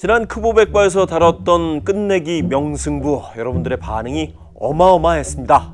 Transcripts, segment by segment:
지난 크보백과에서 다뤘던 끝내기 명승부, 여러분들의 반응이 어마어마했습니다.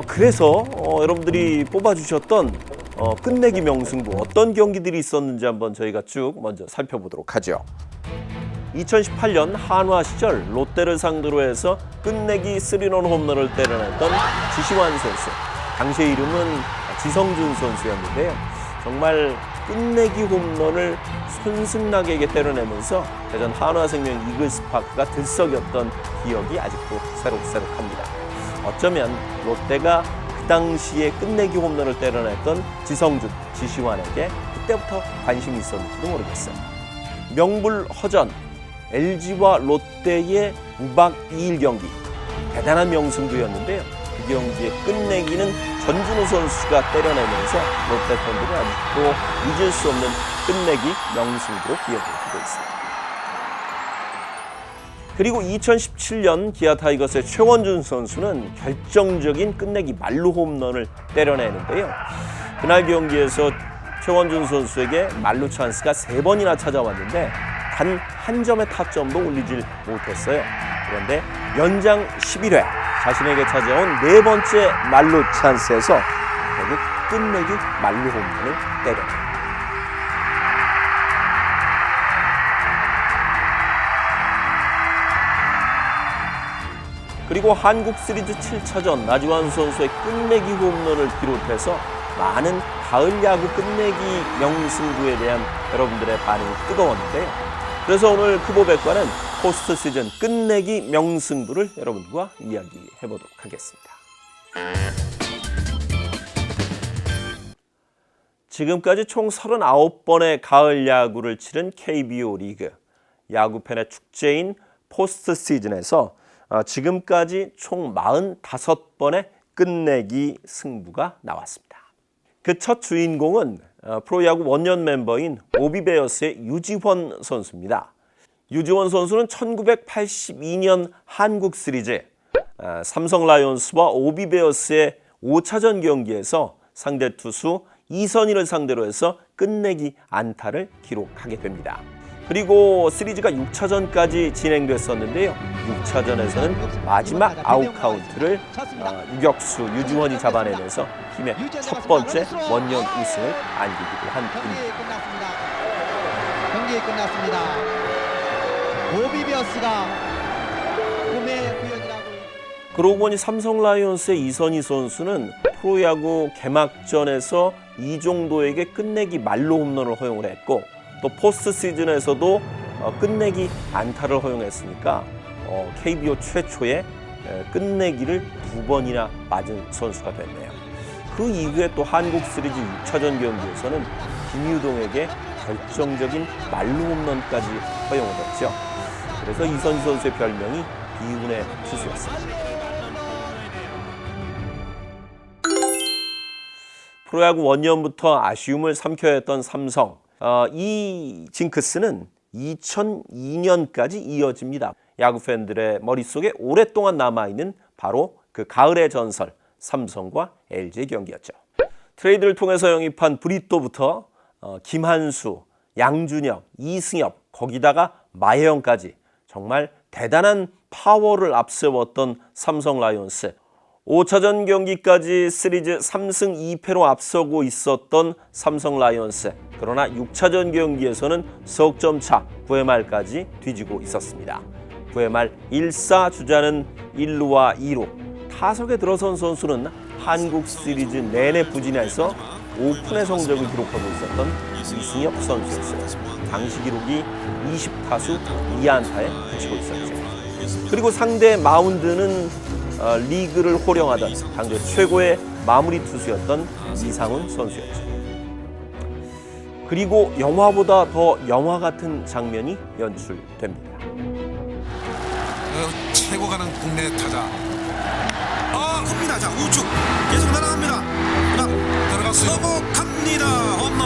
그래서 여러분들이 뽑아주셨던 끝내기 명승부, 어떤 경기들이 있었는지 한번 저희가 쭉 먼저 살펴보도록 하죠. 2018년 한화 시절 롯데를 상대로 해서 끝내기 3런 홈런을 때려냈던 지시환 선수, 당시의 이름은 지성준 선수였는데요. 정말 끝내기 홈런을 손승락에게 때려내면서 대전 한화생명 이글스파크가 들썩였던 기억이 아직도 새록새록합니다. 어쩌면 롯데가 그 당시에 끝내기 홈런을 때려냈던 지성준, 지시환에게 그때부터 관심이 있었는지도 모르겠어요. 명불허전, LG와 롯데의 무박 2일 경기, 대단한 명승부였는데요. 그 경기의 끝내기는 전준우 선수가 때려내면서 롯데 팬들은 아직도 잊을 수 없는 끝내기 명승부로 기억을 하고 있습니다. 그리고 2017년 기아 타이거스의 최원준 선수는 결정적인 끝내기 말루 홈런을 때려내는데요. 그날 경기에서 최원준 선수에게 말루 찬스가 3번이나 찾아왔는데 단 한 점의 타점도 올리질 못했어요. 그런데 연장 11회 자신에게 찾아온 4번째 말루 찬스에서 결국 끝내기 말루 홈런을 때려냅니다. 그리고 한국 시리즈 7차전 나지완 선수의 끝내기 홈런을 비롯해서 많은 가을 야구 끝내기 명승부에 대한 여러분들의 반응이 뜨거웠는데요. 그래서 오늘 크보백과는 포스트 시즌 끝내기 명승부를 여러분과 이야기해 보도록 하겠습니다. 지금까지 총 39번의 가을 야구를 치른 KBO 리그, 야구팬의 축제인 포스트 시즌에서 지금까지 총 45번의 끝내기 승부가 나왔습니다. 그 첫 주인공은 프로야구 원년 멤버인 오비베어스의 유지원 선수입니다. 유지원 선수는 1982년 한국 시리즈 삼성 라이온스와 오비베어스의 5차전 경기에서 상대 투수 이선희를 상대로 해서 끝내기 안타를 기록하게 됩니다. 그리고 시리즈가 6차전까지 진행됐었는데요. 6차전에서는 마지막 아웃 카운트를 유격수 유지원이 잡아내면서 팀의 첫 번째 원년 우승을 안기기도 한 분입니다. 경기 끝났습니다. 오비베어스가 꿈의 구현이라고. 그러고 보니 삼성 라이온스의 이선희 선수는 프로야구 개막전에서 이종도에게 끝내기 말로 홈런을 허용을 했고, 또 포스트 시즌에서도 끝내기 안타를 허용했으니까 KBO 최초의 끝내기를 2번이나 맞은 선수가 됐네요. 그 이후에 또 한국 시리즈 6차전 경기에서는 김유동에게 결정적인 말루 홈런까지 허용을 했죠. 그래서 이선희 선수의 별명이 비운의 투수였습니다. 프로야구 원년부터 아쉬움을 삼켜야 했던 삼성. 이 징크스는 2002년까지 이어집니다. 야구 팬들의 머릿속에 오랫동안 남아있는 바로 그 가을의 전설, 삼성과 LG의 경기였죠. 트레이드를 통해서 영입한 브리또부터 김한수, 양준혁, 이승엽, 거기다가 마혜영까지 정말 대단한 파워를 앞세웠던 삼성 라이온스. 5차전 경기까지 시리즈 3승 2패로 앞서고 있었던 삼성 라이온스. 그러나 6차전 경기에서는 석점 차 9회 말까지 뒤지고 있었습니다. 9회 말 1사 주자는 1루와 2루. 타석에 들어선 선수는 한국 시리즈 내내 부진해서 오픈의 성적을 기록하고 있었던 이승엽 선수였어요. 당시 기록이 20타수 2안타에 그치고 있었죠. 그리고 상대 마운드는 리그를 호령하던 당대 최고의 마무리 투수였던 이상훈 선수였죠. 그리고 영화보다 더 영화 같은 장면이 연출됩니다. 최고 가는 국내 타자. 큽니다. 자, 우측 계속 날아갑니다. 들어갔어요. 넘어갑니다. 홈런.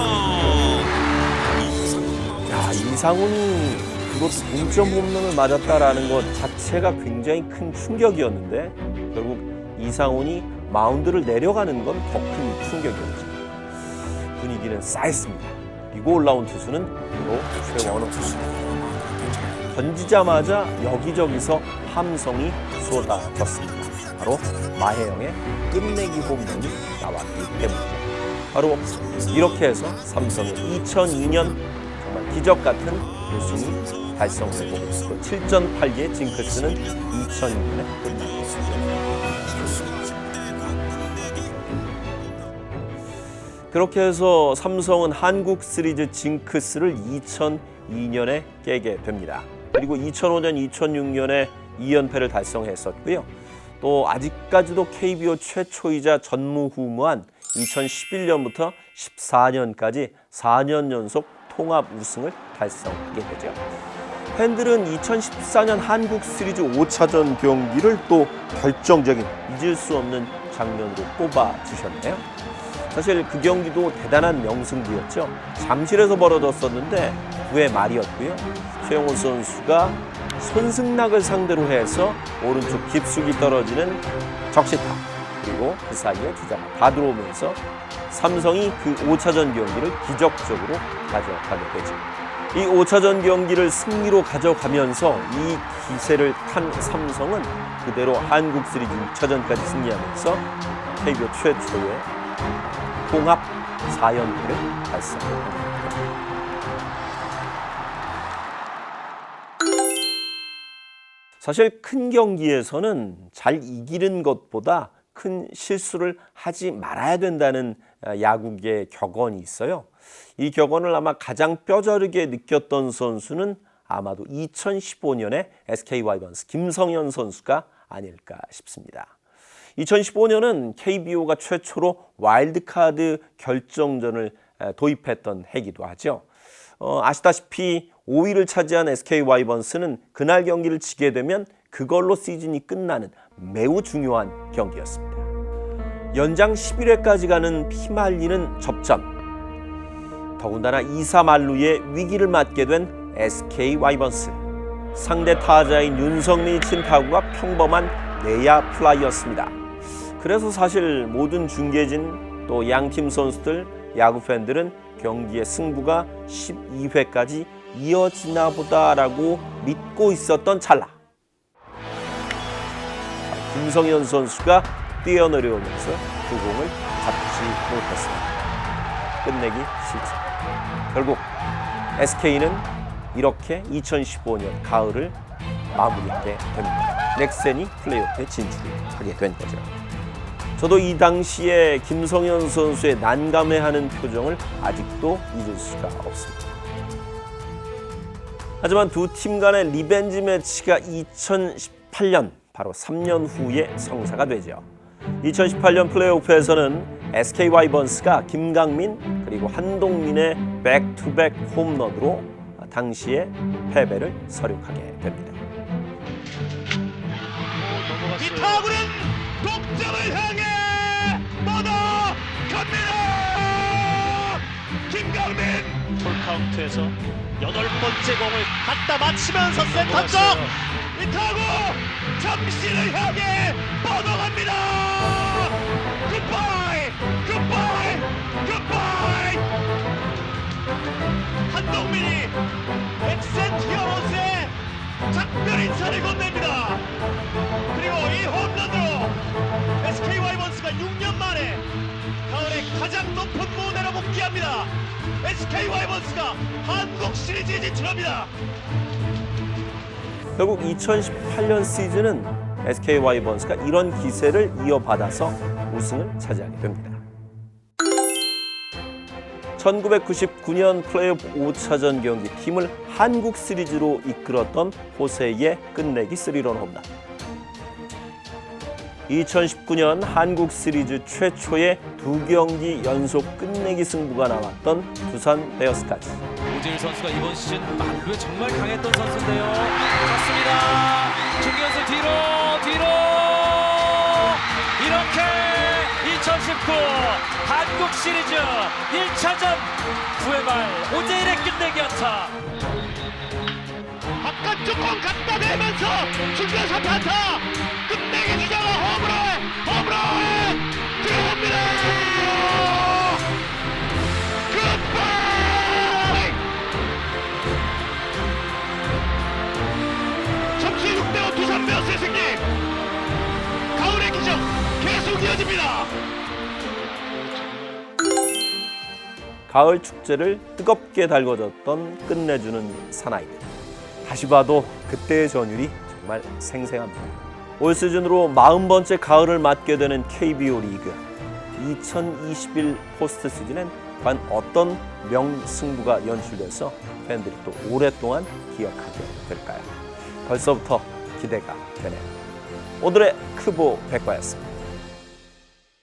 야, 이상훈이 그것도 동점 홈런을 맞았다라는 것 자체가 굉장히 큰 충격이었는데 결국 이상훈이 마운드를 내려가는 건 더 큰 충격이었죠. 분위기는 쌓였습니다. 그리고 올라온 투수는 바로 최원호 투수입니다. 던지자마자 여기저기서 함성이 쏟아졌습니다. 바로 마혜영의 끝내기 홈런이 나왔기 때문이죠. 바로 이렇게 해서 삼성의 2002년 정말 기적 같은 우승이 달성되고 또 7전 8기의 징크스는 2002년에 끝났습니다. 그렇게 해서 삼성은 한국 시리즈 징크스를 2002년에 깨게 됩니다. 그리고 2005년, 2006년에 2연패를 달성했었고요. 또 아직까지도 KBO 최초이자 전무후무한 2011년부터 14년까지 4년 연속 통합 우승을 달성하게 되죠. 팬들은 2014년 한국 시리즈 5차전 경기를 또 결정적인 잊을 수 없는 장면으로 꼽아주셨네요. 사실 그 경기도 대단한 명승부였죠. 잠실에서 벌어졌었는데 9회 말이었고요. 최영호 선수가 손승락을 상대로 해서 오른쪽 깊숙이 떨어지는 적시타, 그리고 그 사이에 주자가 다 들어오면서 삼성이 그 5차전 경기를 기적적으로 가져가게 되죠. 이 5차전 경기를 승리로 가져가면서 이 기세를 탄 삼성은 그대로 한국 시리즈 6차전까지 승리하면서 KBO 최초의 통합 4연패를 달성합니다. 사실 큰 경기에서는 잘 이기는 것보다 큰 실수를 하지 말아야 된다는 야구계의 격언이 있어요. 이 격언을 아마 가장 뼈저리게 느꼈던 선수는 아마도 2015년에 SK 와이번스 김성현 선수가 아닐까 싶습니다. 2015년은 KBO가 최초로 와일드카드 결정전을 도입했던 해이기도 하죠. 아시다시피 5위를 차지한 SK 와이번스는 그날 경기를 지게 되면 그걸로 시즌이 끝나는 매우 중요한 경기였습니다. 연장 11회까지 가는 피말리는 접전. 더군다나 2사 만루의 위기를 맞게 된 SK 와이번스. 상대 타자인 윤성민이 친 타구가 평범한 내야 플라이였습니다. 그래서 사실 모든 중계진 또 양팀 선수들, 야구 팬들은 경기의 승부가 12회까지 이어지나 보다라고 믿고 있었던 찰나. 김성현 선수가 뛰어내려오면서 그 공을 잡지 못했습니다. 끝내기 실패. 결국 SK는 이렇게 2015년 가을을 마무리하게 됩니다. 넥센이 플레이오프에 진출하게 된 거죠. 저도 이 당시에 김성현 선수의 난감해하는 표정을 아직도 잊을 수가 없습니다. 하지만 두 팀 간의 리벤지 매치가 2018년 바로 3년 후에 성사가 되죠. 2018년 플레이오프에서는 SK 와이번스가 김강민 그리고 한동민의 백투백 홈런으로 당시의 패배를 서력하게 됩니다. 이 타구는 동점을 향해 뻗어갑니다. 김강민 풀카운트에서 8번째 공을 갖다 맞히면서 센터 쪽 이 타구 잠시를 향해 뻗어갑니다. 굿바이 굿바이 굿바이. 한동민이 엑센 히어로즈의 작별 인사를 건넵니다. 그리고 이 홈런으로 SK 와이번스가 6년 만에 가을에 가장 높은 무대로 복귀합니다. SK 와이번스가 한국 시리즈에 진출합니다. 결국 2018년 시즌은 SK 와이번스가 이런 기세를 이어받아서 우승을 차지하게 됩니다. 1999년 플레이오프 5차전 경기 팀을 한국 시리즈로 이끌었던 호세의 끝내기 3런 홈런. 2019년 한국 시리즈 최초의 2경기 연속 끝내기 승부가 나왔던 두산 베어스까지. 오재일 선수가 이번 시즌 만루에 정말 강했던 선수인데요. 좋습니다. 중견수 뒤로 이렇게 2019 한국 시리즈 1차전 9회 말 오재일의 끝내기 안타. 바깥쪽 공 갖다 대면서 중견수 안타. 끝내기 주자가 홈런 들어옵니다. 굿바이. 이어집니다. 가을 축제를 뜨겁게 달궈줬던 끝내주는 사나이들. 다시 봐도 그때의 전율이 정말 생생합니다. 올 시즌으로 40번째 가을을 맞게 되는 KBO 리그. 2021 포스트 시즌엔 과연 어떤 명승부가 연출돼서 팬들이 또 오랫동안 기억하게 될까요? 벌써부터 기대가 되네요. 오늘의 크보 백과였습니다.